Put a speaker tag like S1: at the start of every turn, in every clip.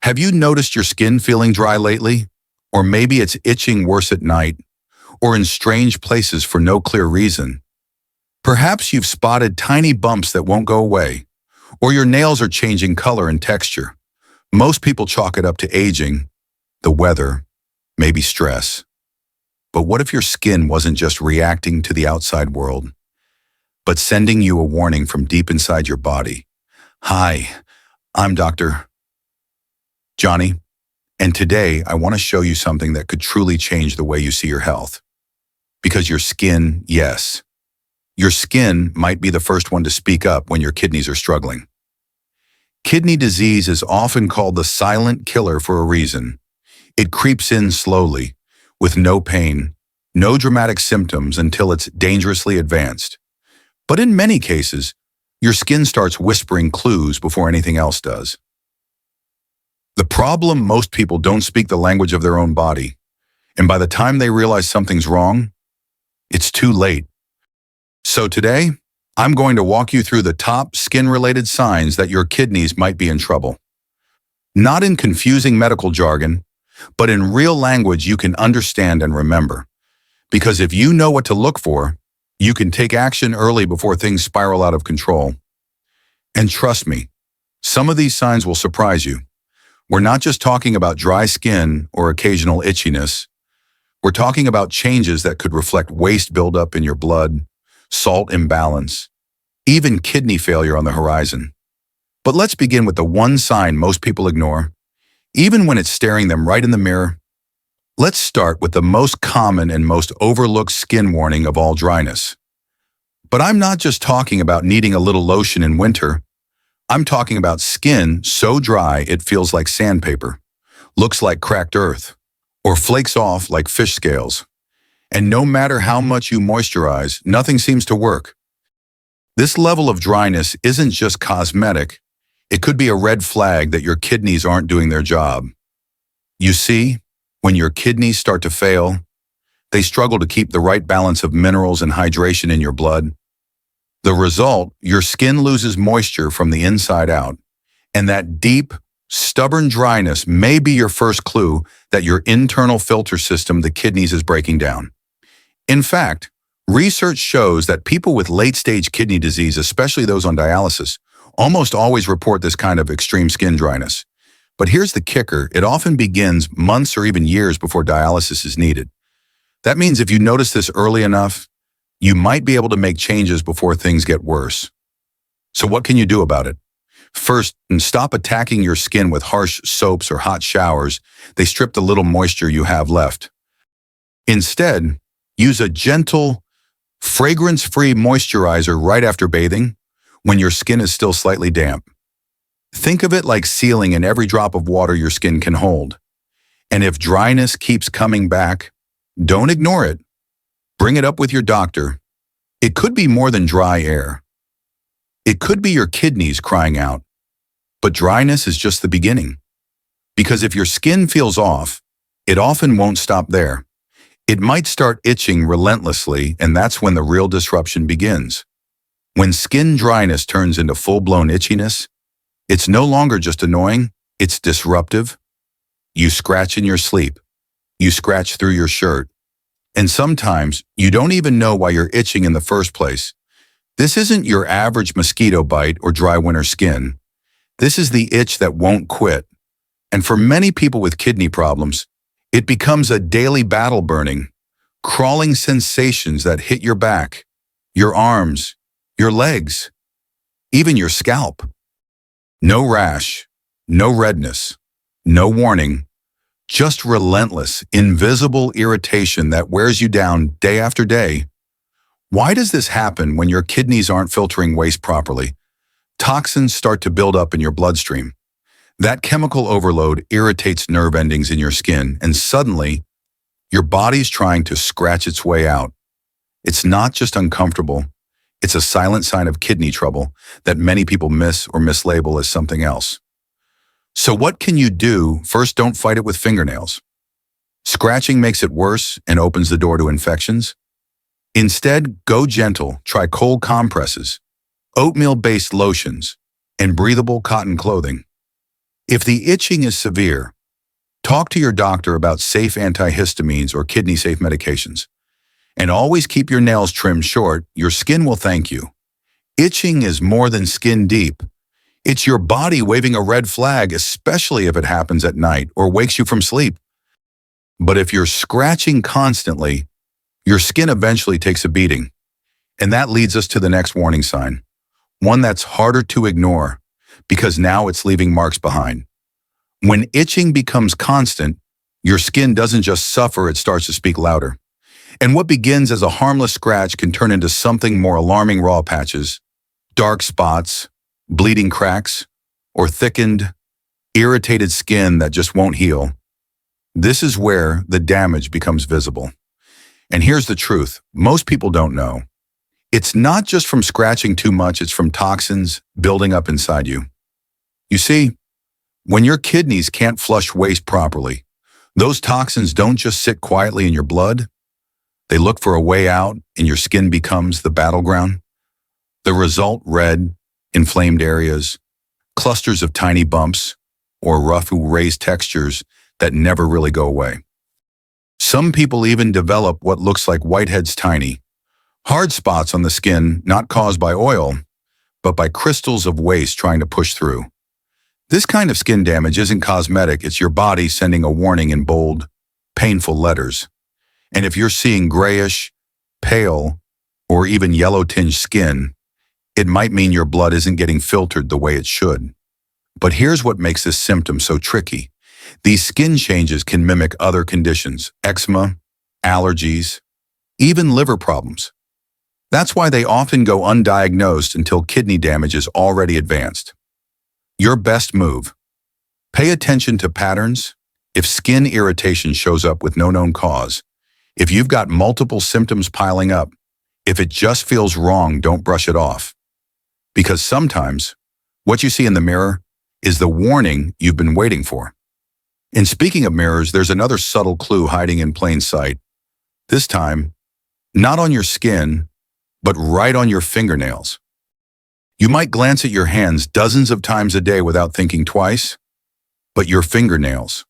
S1: Have you noticed your skin feeling dry lately? Or maybe it's itching worse at night, or in strange places for no clear reason. Perhaps you've spotted tiny bumps that won't go away, or your nails are changing color and texture. Most people chalk it up to aging, the weather, maybe stress. But what if your skin wasn't just reacting to the outside world, but sending you a warning from deep inside your body? Hi, I'm Dr. Johnny, and today I want to show you something that could truly change the way you see your health. Because your skin, yes, your skin might be the first one to speak up when your kidneys are struggling. Kidney disease is often called the silent killer for a reason. It creeps in slowly, with no pain, no dramatic symptoms until it's dangerously advanced. But in many cases, your skin starts whispering clues before anything else does. The problem, most people don't speak the language of their own body, and by the time they realize something's wrong, it's too late. So today, I'm going to walk you through the top skin-related signs that your kidneys might be in trouble. Not in confusing medical jargon, but in real language you can understand and remember. Because if you know what to look for, you can take action early before things spiral out of control. And trust me, some of these signs will surprise you. We're not just talking about dry skin or occasional itchiness. We're talking about changes that could reflect waste buildup in your blood, salt imbalance, even kidney failure on the horizon. But let's begin with the one sign most people ignore, even when it's staring them right in the mirror. Let's start with the most common and most overlooked skin warning of all, dryness. But I'm not just talking about needing a little lotion in winter. I'm talking about skin so dry it feels like sandpaper, looks like cracked earth, or flakes off like fish scales. And no matter how much you moisturize, nothing seems to work. This level of dryness isn't just cosmetic. It could be a red flag that your kidneys aren't doing their job. You see, when your kidneys start to fail, they struggle to keep the right balance of minerals and hydration in your blood. The result, your skin loses moisture from the inside out, and that deep, stubborn dryness may be your first clue that your internal filter system, the kidneys, is breaking down. In fact, research shows that people with late-stage kidney disease, especially those on dialysis, almost always report this kind of extreme skin dryness. But here's the kicker: it often begins months or even years before dialysis is needed. That means if you notice this early enough, you might be able to make changes before things get worse. So what can you do about it? First, stop attacking your skin with harsh soaps or hot showers. They strip the little moisture you have left. Instead, use a gentle, fragrance-free moisturizer right after bathing, when your skin is still slightly damp. Think of it like sealing in every drop of water your skin can hold. And if dryness keeps coming back, don't ignore it. Bring it up with your doctor. It could be more than dry air. It could be your kidneys crying out. But dryness is just the beginning. Because if your skin feels off, it often won't stop there. It might start itching relentlessly, and that's when the real disruption begins. When skin dryness turns into full-blown itchiness, it's no longer just annoying, it's disruptive. You scratch in your sleep. You scratch through your shirt. And sometimes you don't even know why you're itching in the first place. This isn't your average mosquito bite or dry winter skin. This is the itch that won't quit. And for many people with kidney problems, it becomes a daily battle burning, crawling sensations that hit your back, your arms, your legs, even your scalp. No rash, no redness, no warning. Just relentless, invisible irritation that wears you down day after day. Why does this happen when your kidneys aren't filtering waste properly? Toxins start to build up in your bloodstream. That chemical overload irritates nerve endings in your skin, and suddenly, your body's trying to scratch its way out. It's not just uncomfortable. It's a silent sign of kidney trouble that many people miss or mislabel as something else. So what can you do? First, don't fight it with fingernails. Scratching makes it worse and opens the door to infections. Instead, go gentle. Try cold compresses, oatmeal-based lotions, and breathable cotton clothing. If the itching is severe, talk to your doctor about safe antihistamines or kidney-safe medications. And always keep your nails trimmed short. Your skin will thank you. Itching is more than skin deep. It's your body waving a red flag, especially if it happens at night or wakes you from sleep. But if you're scratching constantly, your skin eventually takes a beating. And that leads us to the next warning sign, one that's harder to ignore because now it's leaving marks behind. When itching becomes constant, your skin doesn't just suffer, it starts to speak louder. And what begins as a harmless scratch can turn into something more alarming: raw patches, dark spots, bleeding cracks, or thickened, irritated skin that just won't heal. This is where the damage becomes visible. And here's the truth: most people don't know. It's not just from scratching too much, it's from toxins building up inside you. You see, when your kidneys can't flush waste properly, those toxins don't just sit quietly in your blood. They look for a way out, and your skin becomes the battleground. The result: red, inflamed areas, clusters of tiny bumps, or rough, raised textures that never really go away. Some people even develop what looks like whiteheads, tiny, hard spots on the skin, not caused by oil, but by crystals of waste trying to push through. This kind of skin damage isn't cosmetic, it's your body sending a warning in bold, painful letters. And if you're seeing grayish, pale, or even yellow-tinged skin, it might mean your blood isn't getting filtered the way it should. But here's what makes this symptom so tricky. These skin changes can mimic other conditions: eczema, allergies, even liver problems. That's why they often go undiagnosed until kidney damage is already advanced. Your best move: pay attention to patterns. If skin irritation shows up with no known cause, if you've got multiple symptoms piling up, if it just feels wrong, don't brush it off. Because sometimes what you see in the mirror is the warning you've been waiting for. And speaking of mirrors, there's another subtle clue hiding in plain sight. This time, not on your skin, but right on your fingernails. You might glance at your hands dozens of times a day without thinking twice, but your fingernails,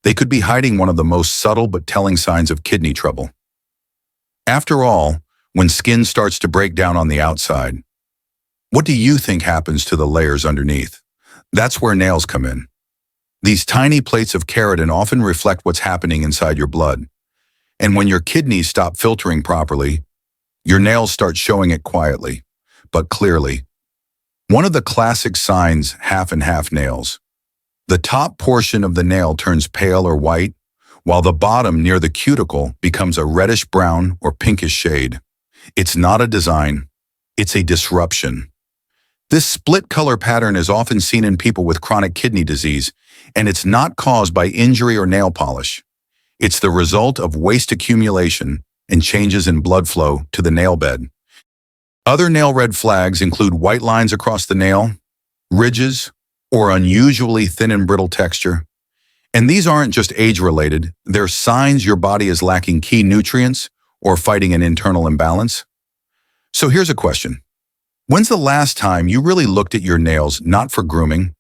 S1: they could be hiding one of the most subtle but telling signs of kidney trouble. After all, when skin starts to break down on the outside, what do you think happens to the layers underneath? That's where nails come in. These tiny plates of keratin often reflect what's happening inside your blood. And when your kidneys stop filtering properly, your nails start showing it quietly, but clearly. One of the classic signs: half and half nails. The top portion of the nail turns pale or white, while the bottom near the cuticle becomes a reddish brown or pinkish shade. It's not a design, it's a disruption. This split color pattern is often seen in people with chronic kidney disease, and it's not caused by injury or nail polish. It's the result of waste accumulation and changes in blood flow to the nail bed. Other nail red flags include white lines across the nail, ridges, or unusually thin and brittle texture. And these aren't just age-related, they're signs your body is lacking key nutrients or fighting an internal imbalance. So here's a question. When's the last time you really looked at your nails, not for grooming,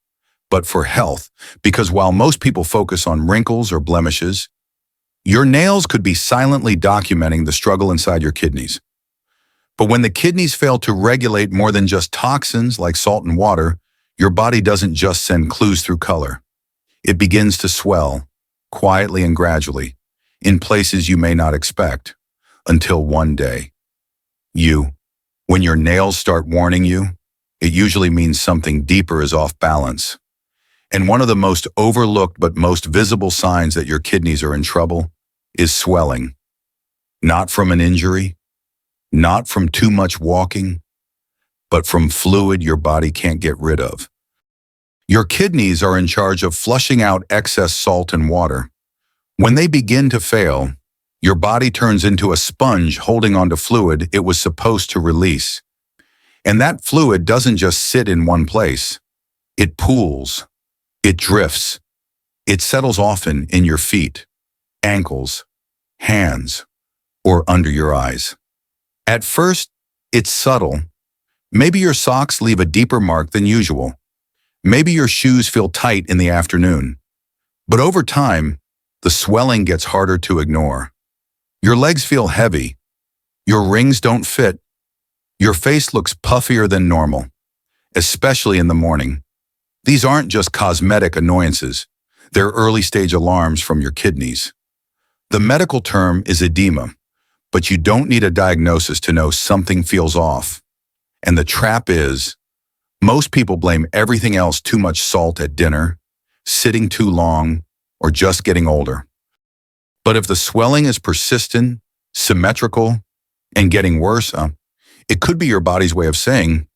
S1: but for health? Because while most people focus on wrinkles or blemishes, your nails could be silently documenting the struggle inside your kidneys. But when the kidneys fail to regulate more than just toxins like salt and water, your body doesn't just send clues through color. It begins to swell, quietly and gradually, in places you may not expect, until one day, when your nails start warning you, it usually means something deeper is off balance. And one of the most overlooked but most visible signs that your kidneys are in trouble is swelling. Not from an injury, not from too much walking, but from fluid your body can't get rid of. Your kidneys are in charge of flushing out excess salt and water. When they begin to fail, your body turns into a sponge holding onto fluid it was supposed to release. And that fluid doesn't just sit in one place. It pools, it drifts, it settles often in your feet, ankles, hands, or under your eyes. At first, it's subtle. Maybe your socks leave a deeper mark than usual. Maybe your shoes feel tight in the afternoon. But over time, the swelling gets harder to ignore. Your legs feel heavy. Your rings don't fit. Your face looks puffier than normal, especially in the morning. These aren't just cosmetic annoyances. They're early-stage alarms from your kidneys. The medical term is edema, but you don't need a diagnosis to know something feels off. And the trap is, most people blame everything else: too much salt at dinner, sitting too long, or just getting older. But if the swelling is persistent, symmetrical, and getting worse, it could be your body's way of saying,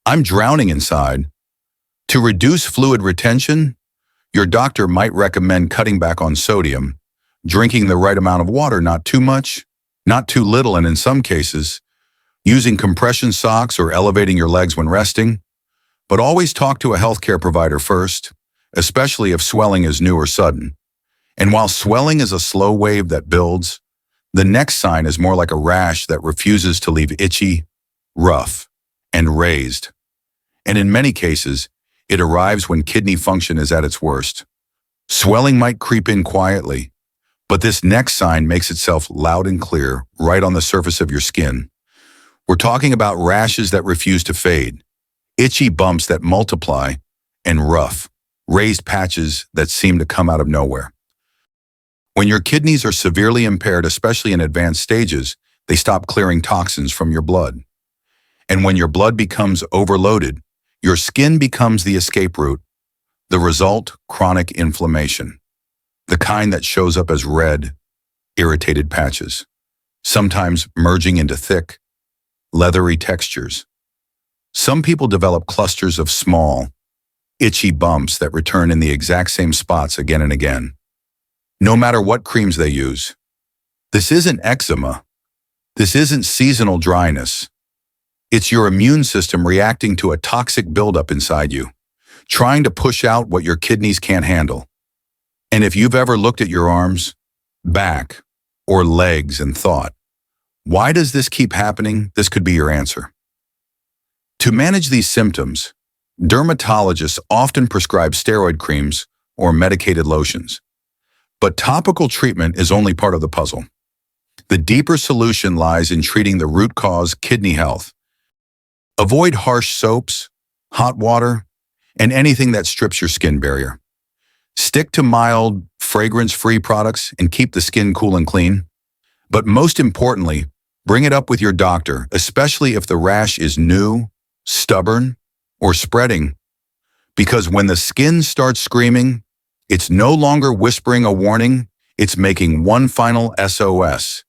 S1: "I'm drowning inside." To reduce fluid retention, your doctor might recommend cutting back on sodium, drinking the right amount of water, not too much, not too little, and in some cases, using compression socks or elevating your legs when resting. But always talk to a healthcare provider first, especially if swelling is new or sudden. And while swelling is a slow wave that builds, the next sign is more like a rash that refuses to leave: itchy, rough, and raised. And in many cases, it arrives when kidney function is at its worst. Swelling might creep in quietly, but this next sign makes itself loud and clear right on the surface of your skin. We're talking about rashes that refuse to fade, itchy bumps that multiply, and rough, raised patches that seem to come out of nowhere. When your kidneys are severely impaired, especially in advanced stages, they stop clearing toxins from your blood. And when your blood becomes overloaded, your skin becomes the escape route. The result: chronic inflammation, the kind that shows up as red, irritated patches, sometimes merging into thick, leathery textures. Some people develop clusters of small, itchy bumps that return in the exact same spots again and again, no matter what creams they use. This isn't eczema. This isn't seasonal dryness. It's your immune system reacting to a toxic buildup inside you, trying to push out what your kidneys can't handle. And if you've ever looked at your arms, back, or legs and thought, "Why does this keep happening?" this could be your answer. To manage these symptoms, dermatologists often prescribe steroid creams or medicated lotions. But topical treatment is only part of the puzzle. The deeper solution lies in treating the root cause: kidney health. Avoid harsh soaps, hot water, and anything that strips your skin barrier. Stick to mild, fragrance-free products and keep the skin cool and clean. But most importantly, bring it up with your doctor, especially if the rash is new, stubborn, or spreading. Because when the skin starts screaming, it's no longer whispering a warning, it's making one final SOS.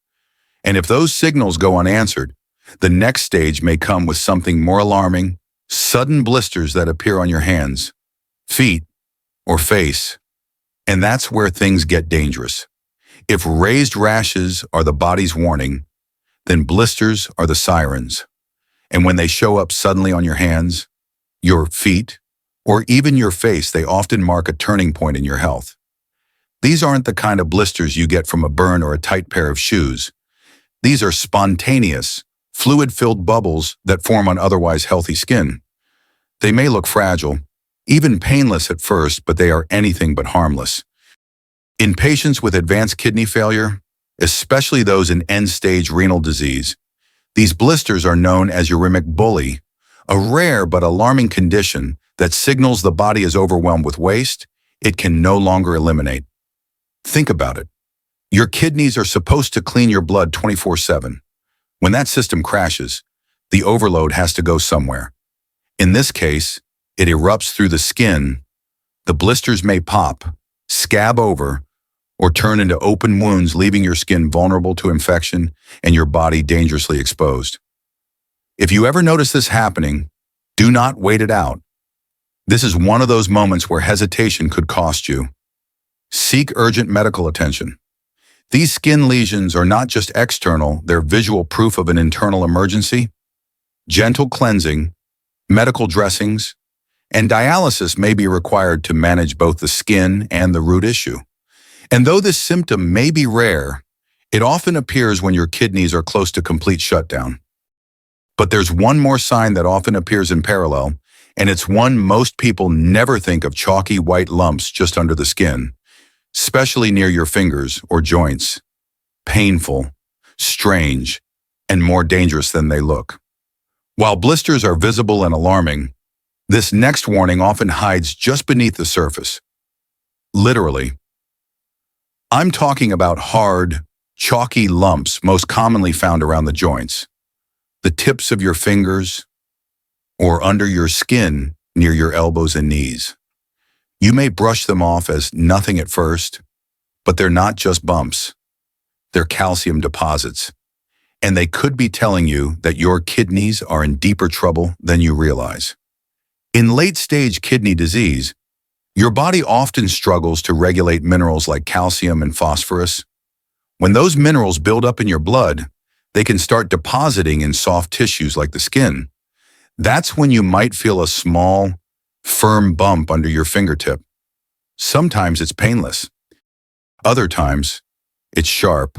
S1: And if those signals go unanswered, the next stage may come with something more alarming: sudden blisters that appear on your hands, feet, or face. And that's where things get dangerous. If raised rashes are the body's warning, then blisters are the sirens. And when they show up suddenly on your hands, your feet, or even your face, they often mark a turning point in your health. These aren't the kind of blisters you get from a burn or a tight pair of shoes. These are spontaneous, fluid-filled bubbles that form on otherwise healthy skin. They may look fragile, even painless at first, but they are anything but harmless. In patients with advanced kidney failure, especially those in end-stage renal disease, these blisters are known as uremic bully, a rare but alarming condition that signals the body is overwhelmed with waste it can no longer eliminate. Think about it. Your kidneys are supposed to clean your blood 24/7. When that system crashes, the overload has to go somewhere. In this case, it erupts through the skin. The blisters may pop, scab over, or turn into open wounds, leaving your skin vulnerable to infection and your body dangerously exposed. If you ever notice this happening, do not wait it out. This is one of those moments where hesitation could cost you. Seek urgent medical attention. These skin lesions are not just external, they're visual proof of an internal emergency. Gentle cleansing, medical dressings, and dialysis may be required to manage both the skin and the root issue. And though this symptom may be rare, it often appears when your kidneys are close to complete shutdown. But there's one more sign that often appears in parallel, And it's one most people never think of: chalky white lumps just under the skin, especially near your fingers or joints. Painful, strange, and more dangerous than they look. While blisters are visible and alarming, this next warning often hides just beneath the surface. Literally. I'm talking about hard, chalky lumps most commonly found around the joints, the tips of your fingers, or under your skin near your elbows and knees. You may brush them off as nothing at first, but they're not just bumps. They're calcium deposits, and they could be telling you that your kidneys are in deeper trouble than you realize. In late-stage kidney disease, your body often struggles to regulate minerals like calcium and phosphorus. When those minerals build up in your blood, they can start depositing in soft tissues like the skin. That's when you might feel a small, firm bump under your fingertip. Sometimes it's painless. Other times, it's sharp,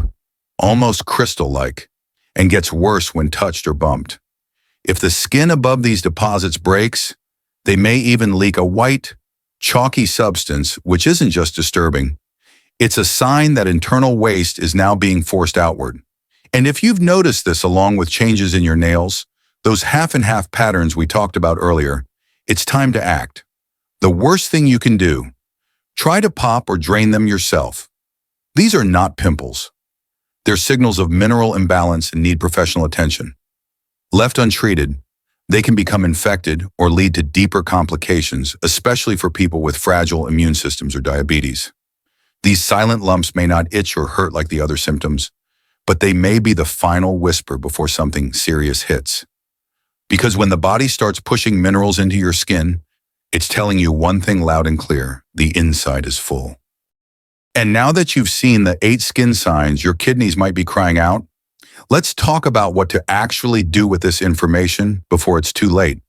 S1: almost crystal-like, and gets worse when touched or bumped. If the skin above these deposits breaks, they may even leak a white, chalky substance, which isn't just disturbing. It's a sign that internal waste is now being forced outward. And if you've noticed this along with changes in your nails, those half-and-half patterns we talked about earlier, it's time to act. The worst thing you can do: try to pop or drain them yourself. These are not pimples. They're signals of mineral imbalance and need professional attention. Left untreated, they can become infected or lead to deeper complications, especially for people with fragile immune systems or diabetes. These silent lumps may not itch or hurt like the other symptoms, but they may be the final whisper before something serious hits. Because when the body starts pushing minerals into your skin, it's telling you one thing loud and clear: the inside is full. And now that you've seen the 8 skin signs your kidneys might be crying out, let's talk about what to actually do with this information before it's too late.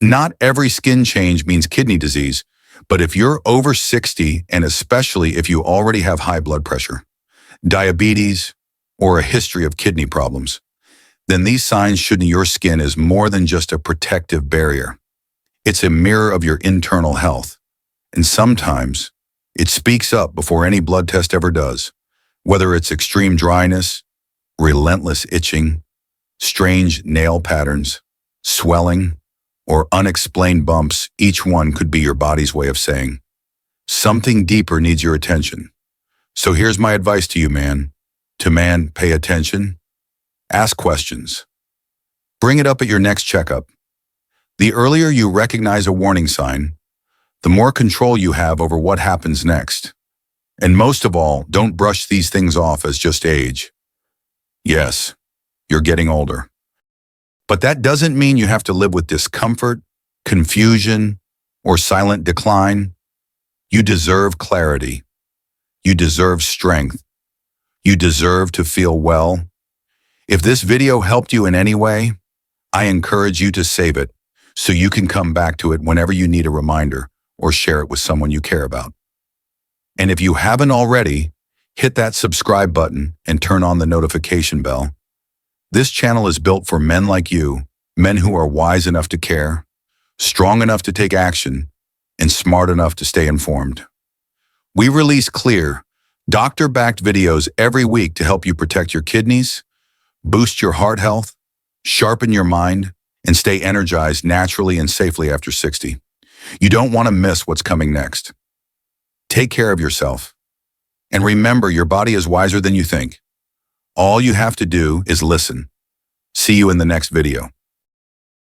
S1: Not every skin change means kidney disease, but if you're over 60, and especially if you already have high blood pressure, diabetes, or a history of kidney problems, then these signs should in your skin is more than just a protective barrier. It's a mirror of your internal health. And sometimes it speaks up before any blood test ever does, whether it's extreme dryness, relentless itching, strange nail patterns, swelling, or unexplained bumps. Each one could be your body's way of saying, something deeper needs your attention. So here's my advice to you, man. To man, pay attention. Ask questions. Bring it up at your next checkup. The earlier you recognize a warning sign, the more control you have over what happens next. And most of all, don't brush these things off as just age. Yes, you're getting older. But that doesn't mean you have to live with discomfort, confusion, or silent decline. You deserve clarity. You deserve strength. You deserve to feel well. If this video helped you in any way, I encourage you to save it so you can come back to it whenever you need a reminder or share it with someone you care about. And if you haven't already, hit that subscribe button and turn on the notification bell. This channel is built for men like you, men who are wise enough to care, strong enough to take action, and smart enough to stay informed. We release clear, doctor-backed videos every week to help you protect your kidneys, boost your heart health, sharpen your mind, and stay energized naturally and safely after 60. You don't want to miss what's coming next. Take care of yourself. And remember, your body is wiser than you think. All you have to do is listen. See you in the next video.